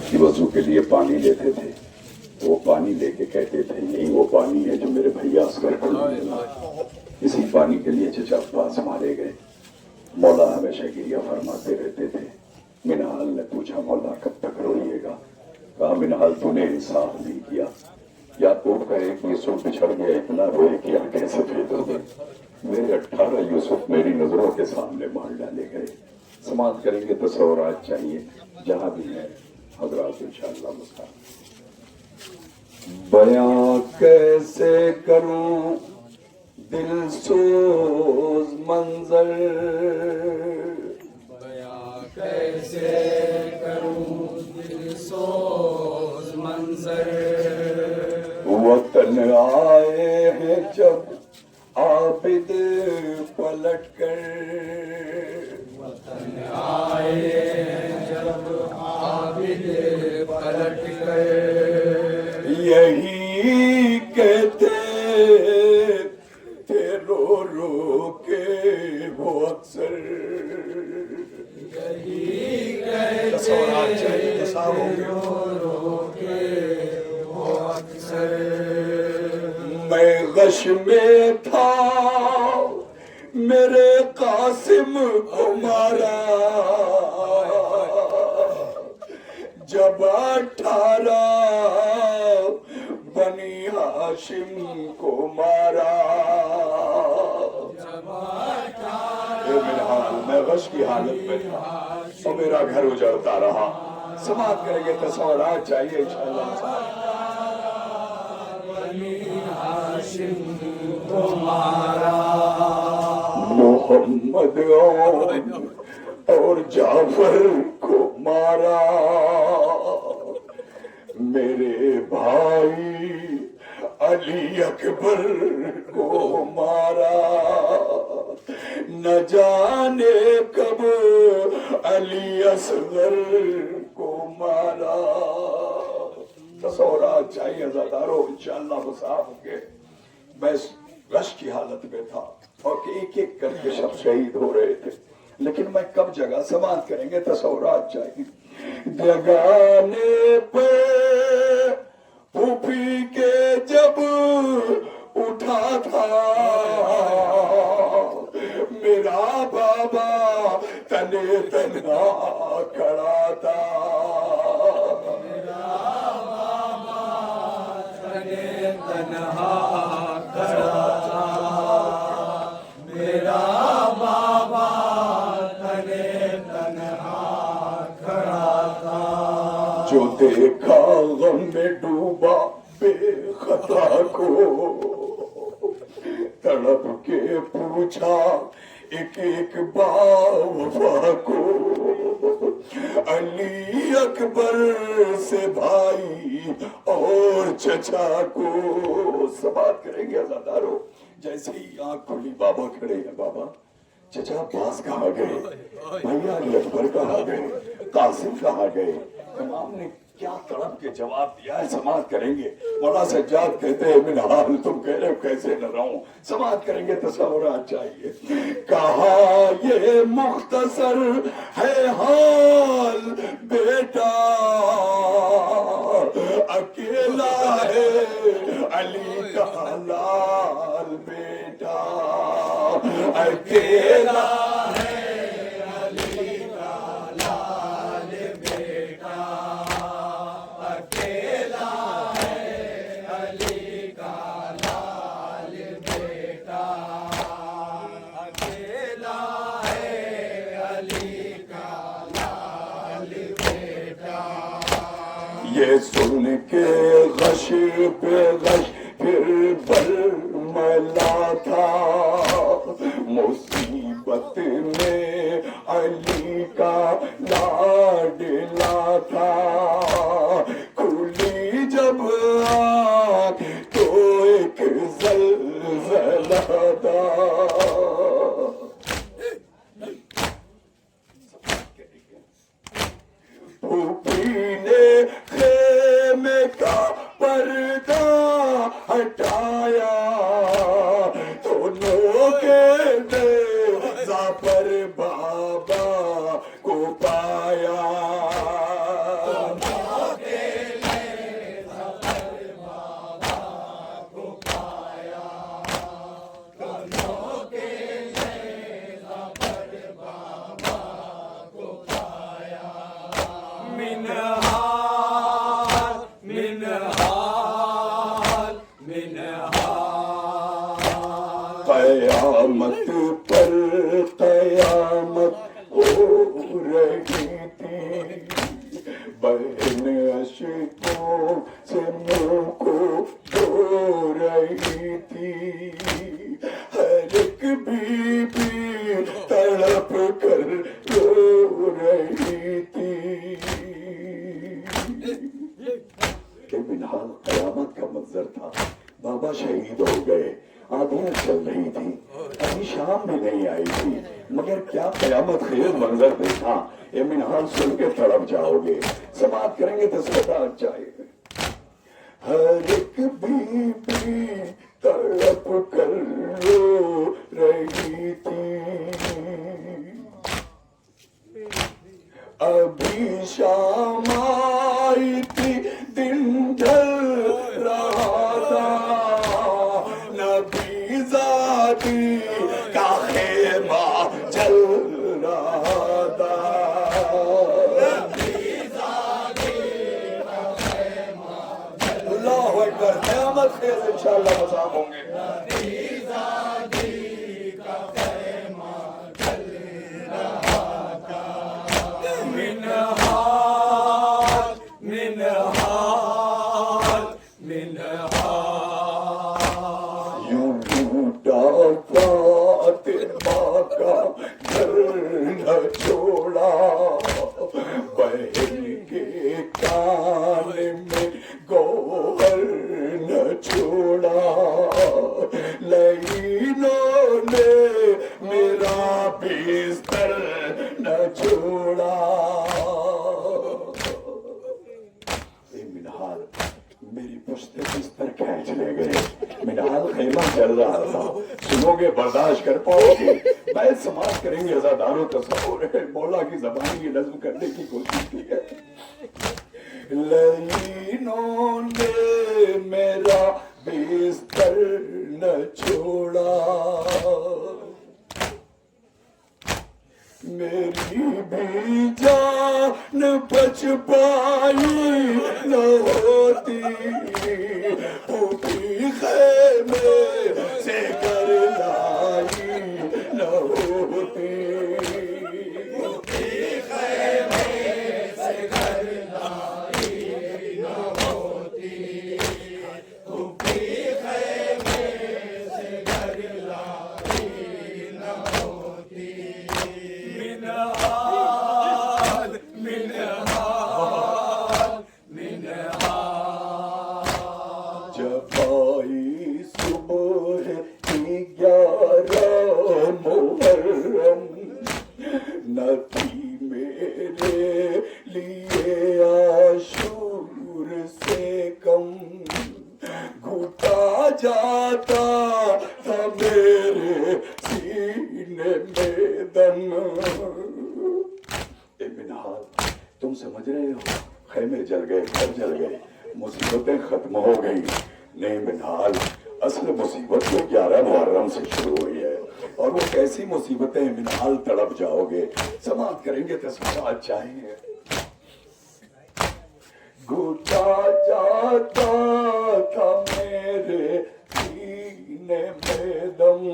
कि वजू के लिए पानी लेते थे, वो पानी लेके कहते थे यही वो पानी है जो मेरे भैया असगर को मिला। इसी पानी के लिए चचा अब्बास मारे गए। मौला हमेशा गिरिया फरमाते रहते थे। मिनहाल ने पूछा मौला कब तक रोइएगा? कहा मिनहाल तूने इंसाफ नहीं किया, या तो कहे कि यूसुफ बिछड़ गया इतना रोए कि आंखें सफेद हो गई। मेरे 18 यूसुफ मेरी नजरों के सामने मार डाले गए। समाप्त करेंगे तसव्वुरात चाहिए जहां भी है हजरात इंशाअल्लाह मुस्ताद। बयां कैसे करूं दिल सोज मंजर, बयां कैसे करूं दिल सोज मंजर, वतन आए हैं जब आबिद पलट कर, वतन आए जब आबिद पलट कर, यही कहते थे रो रो के वो अक्सर। यही कहते रो रो के वो अक्सर, मैं गश में था मेरे कासिम को मारा, जब 18 बनी हाशिम को मारा। मैं गश की हालत में था और मेरा घर उजड़ता रहा। समाप्त करेंगे तसव्वुरात चाहिए इंशाअल्लाह। मोहम्मद और जाफर को मारा, मेरे भाई अली अकबर को मारा, न जाने कब अली असगर को मारा। तसव्वुरात चाहिए ज़ादारो इंशाअल्लाह मुसाफ होंगे। मैं रश की हालत में था और एक एक करके सब शहीद हो रहे थे, लेकिन मैं कब जगह समाप्त करेंगे तसव्वुरात चाहिए। जगाने पे फूफी के जब उठा था मेरा बाबा तने तन्हा खड़ा था, मेरा बाबा तने तन्हा खड़ा था, मेरा बाबा तने तन्हा खड़ा था। जो देखा गम में डूबा बेखता को, तड़प के पूछा एक एक बावफा को, अली अकबर से भाई और चचा को। समाप्त करेंगे अज़ादारो। जैसे ही आंख खुली बाबा खड़े हैं। बाबा चचा अब्बास कहाँ गए? भैया अली अकबर कहाँ गए? कासिम कहाँ गए? इमाम ने क्या तड़प के जवाब दिया है। समाप्त करेंगे। मौला सज्जाद कहते हैं मिनहाल तुम कह रहे हो कैसे न रहूं। समाप्त करेंगे तसव्वुरात चाहिए। कहा ये मुख्तसर है हाल बेटा, अकेला है अली का लाल बेटा, अकेला ये सुन के गश पे गश फिर बरमला था, मुसीबत में अली का लाडला था। खुली जब आँख तो एक ज़लज़ला था। खेमे का पर्दा हटाया तो लोगे नेज़ा पर बाबा को पाया। قیامت پر قیامت ہو رہی تھی بہن اشکوں سے منہ کو دھو رہی تھی ہر ایک بیوی تڑپ کر رو رہی تھی کہ منحال قیامت کا منظر تھا بابا شہید ہو گئے آندھیاں چل رہی تھی ابھی شام بھی نہیں آئی تھی مگر کیا قیامت خیز منظر دیکھا یہ منحال سن کے تڑپ جاؤ گے سماعت کریں گے تو سوتا جائے گا ہر ایک بیوی تڑپ کر رو رہی تھی ابھی شام آئی تھی دن ڈھل رہا تھا نبی زادی کا خیمہ جل رہا تھا اللہ اکبر قیامت خیز انشاءاللہ مذاق ہوں گے چھوڑا بہن کے کان میں گوہر نہ چھوڑا لعینوں نے میرا بستر نہ چھوڑا اے منحال میری پشت بستر کھینچ لے گئے منحال خیمہ چل رہا تھا سنو گے برداشت کر پاؤ گے میں سماعت کریں گے عزاداروں تصور ہے مولا کی زبان کی نظم کرنے کی کوشش کی ہے لعینوں نے میرا بستر نہ چھوڑا میری بھی جان بچ پائی نہ ہوتی پھوٹی خیمے سے گھر لائی نہ ہوتی جب آئی صبح کی 11 محرم نہ تھی میرے لیے عاشور سے کم گھٹا جاتا تھا میرے سینے میں دم اے منحال تم سمجھ رہے ہو خیمے جل گئے گھر جل گئے مصیبتیں ختم ہو گئی نہیں منحال اصل مصیبت تو 11 محرم سے شروع ہوئی ہے اور وہ کیسی مصیبتیں منحال تڑپ جاؤ گے سماعت کریں گے تصویرات چاہیں گے گھٹا جاتا تھا میرے سینے میں دم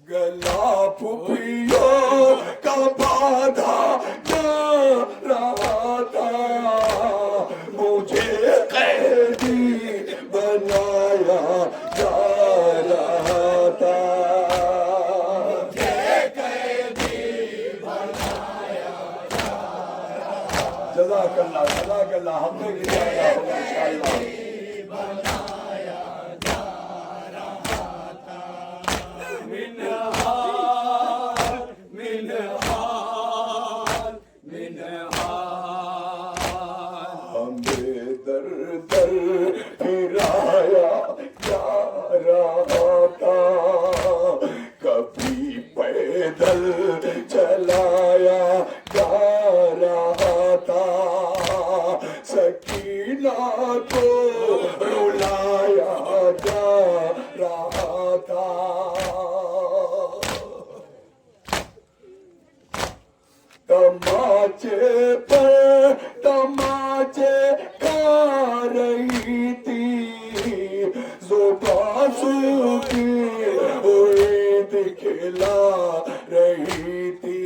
گلا پھپھیوں کا باندھا جا رہا تھا مجھے قیدی بنایا جا رہا تھا جزاک اللہ ہم نے بھی انشاءاللہ چلایا جا رہا تھا سکینہ کو رلایا جا رہا تھا تماچے پر تماچے کھا رہی تھی صبح کی ہوئی دکھلا رہی تھی،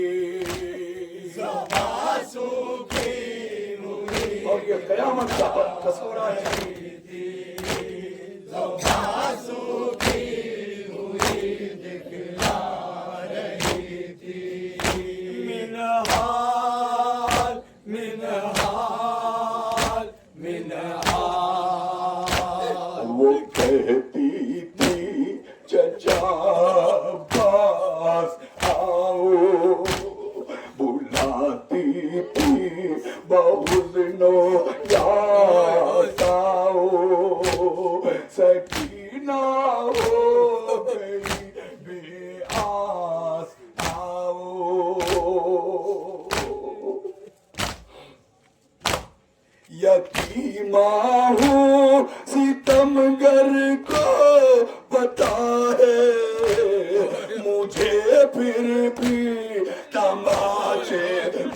اور یہ قیامت کا تصورہ وہ کہتی تھی چچا عباس آؤ، بلاتی تھی بحزن و یاس آؤ، سکینہ ہو گئی بے آس آؤ، یتیمہ ہوں ستمگر کو پتا ہے، مجھے پھر بھی تماچے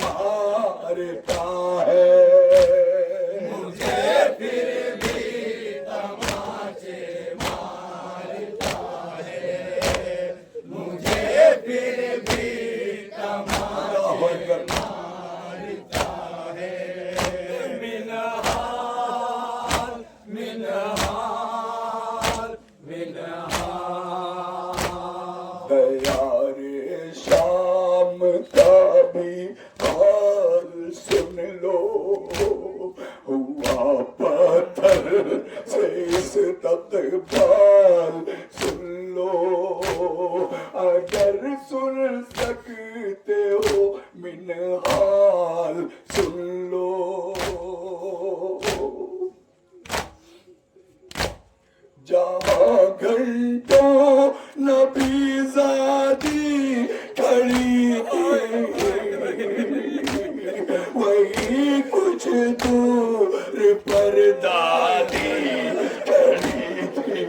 مارتا ہے، مجھے پھر بھی تماچے مارتا ہے، مجھے پھر بھی تماچے مارتا ہے، یار شام کا بھی حال سن لو، ہوا پتھر سے استقبال سن لو، اگر سن سکتے ہو منحال سن لو، جہاں گھنٹوں نبی زادی کھڑی تھی، وہی کچھ دور پر دادی کھڑی تھی،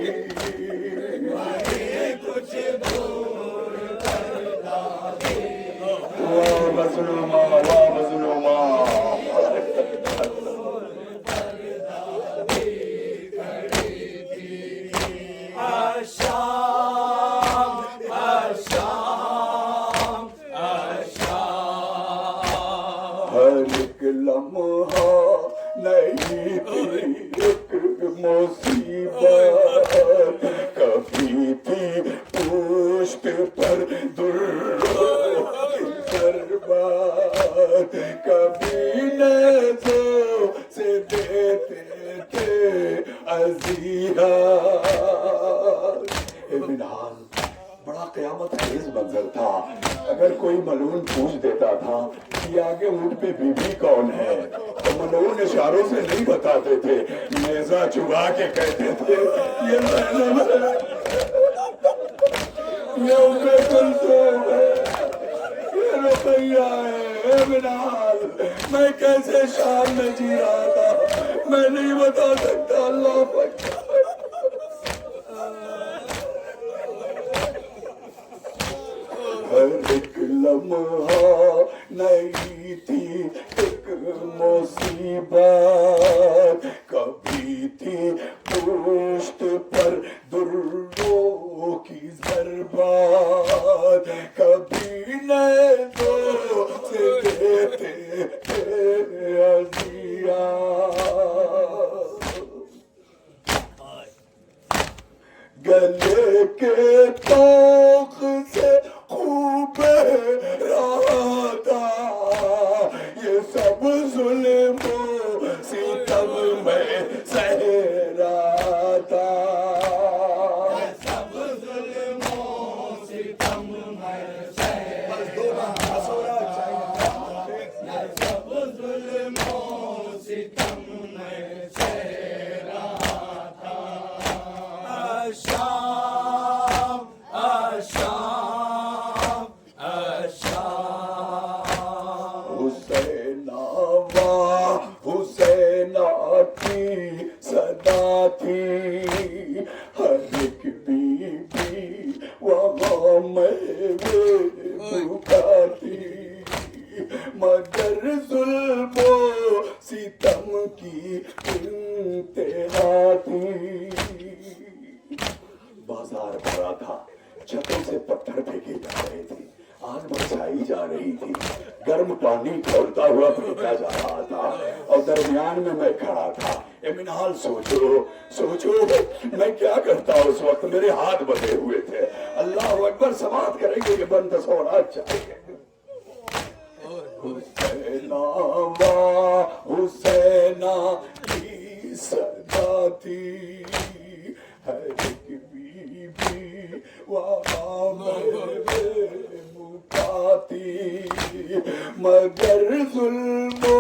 وہی کچھ دور پر دادی، واہ مظلومہ واہ مظلومہ، ایک لمحہ نہیں تھی ایک مصیبت، کبھی تھی پشت پر دروں کی ضربات، کبھی نیزوں سے دیتے تھے اذیت، منحال بڑا قیامت خیز منظر تھا، اگر کوئی ملعون پوچھ دیتا تھا کہ آگے اونٹ پہ بی بی کون ہے تو ملعون اشاروں سے نہیں بتاتے تھے، نیزہ چبا کے کہتے تھے یہ زینب ہے، یہ ام کلثوم ہے، یہ رقیہ ہے، اے منحال میں کیسے شام میں جی رہا تھا میں نہیں بتا سکتا، اللہ اکبر، ایک لمحہ نہیں تھی ایک مصیبت، کبھی تھی پشت پر دروں کی ضربات، کبھی نیزوں سے دیتے تھے اذیت، گلے کے طوق سے خوب رہا تھا، یہ سب ظلم و ستم میں سہ رہا تھا، یہ سب ظلم و ستم میں سہ رہا تھا، یہ سب ظلم و ستم میں سہ رہا تھا، شام شام حسین واہ حسین کی صدا تھی، ہر ایک بی بی وہاں میوے بھوکا تھی، مگر ظلم و ستم کی انتہا تھی، बाजार भरा था, छतों से पत्थर फेंके जा रहे थे, आग बरसाई जा रही थी, गर्म पानी खौलता हुआ फेंका जा रहा था और दरमियान में मैं खड़ा था। ए मिनाल, सोचो सोचो मैं क्या करता उस वक्त, मेरे हाथ बंधे हुए थे। अल्लाह अकबर, समाप्त करेंगे, ये बंद होना चाहिए। हुसैना हुसैना की सदा थी, हर एक बीबी वहाँ मुकाती, मगर जुल्मो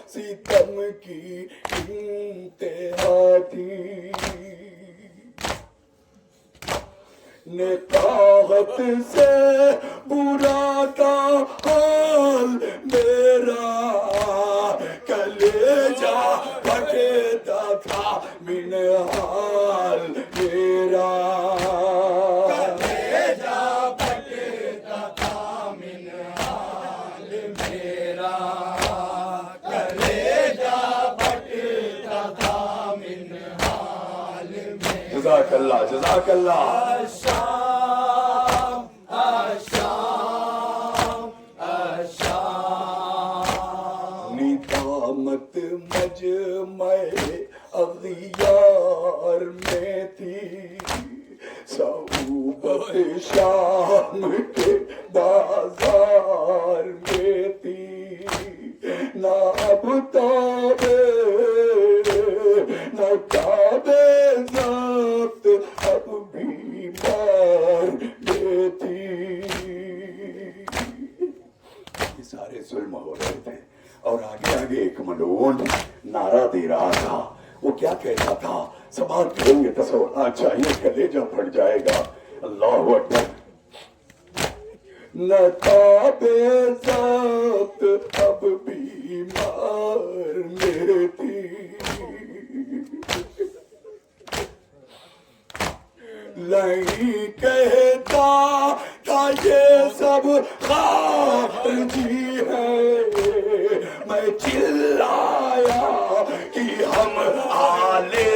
सितम की इंतहा थी। निकाहत से बुरा था हाल मेरा, कलेजा फटेता था मिनहाल मेरा, कलेजा फटेता था मिनहाल मेरा, कलेजा फटेता था मिनहाल मेरा। जज़ाकल्लाह जज़ाकल्लाह। निदामत मजमए अग़ियार में थी, सऊबत शाम के बाजार में थी, ना अब ताबे न काबे ज़ब्त अब बीमार में थी। ये सारे जुल्म हो रहे थे और आगे आगे एक मलून नारा दे रहा था। वो क्या कहता था? समाप्त करेंगे तो होना चाहिए, कलेजा फट जाएगा। अल्लाह अकबर। न ताबे ज़ब्त अब बीमार में थी, नहीं कहता था ये सब खारजी है, मैं चिल्लाया कि हम आले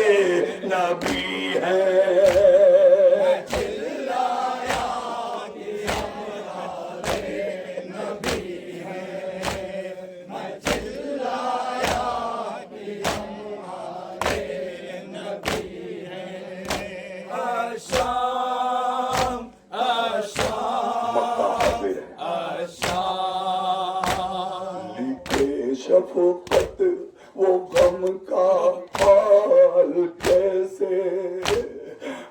नबी हैं, चिल्लाया कि हम आले नबी हैं, मैं चिल्लाया कि हम आले नबी हैं। आशाम आशाम मक्का हाजिर है। लिखे शफ़क़त वो गम का हाल कैसे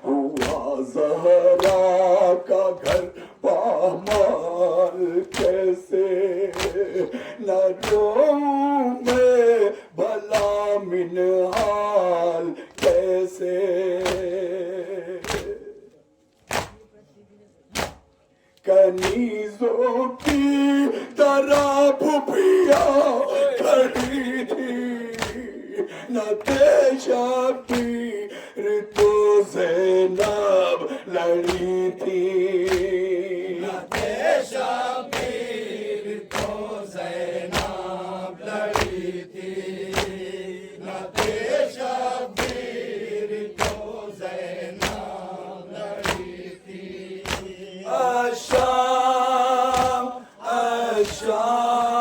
हुआ, ज़हरा का घर पामाल कैसे, न रोऊं मैं भला मिनहाल कैसे, कनीज़ों की तरह फुफिया खड़ी थी, न थे शबीर तो ज़ैनब लड़ी थी, न थे शबीर तो ज़ैनब लड़ी थी, न थे शबीर तो ज़ैनब लड़ी थी। आशाम आशाम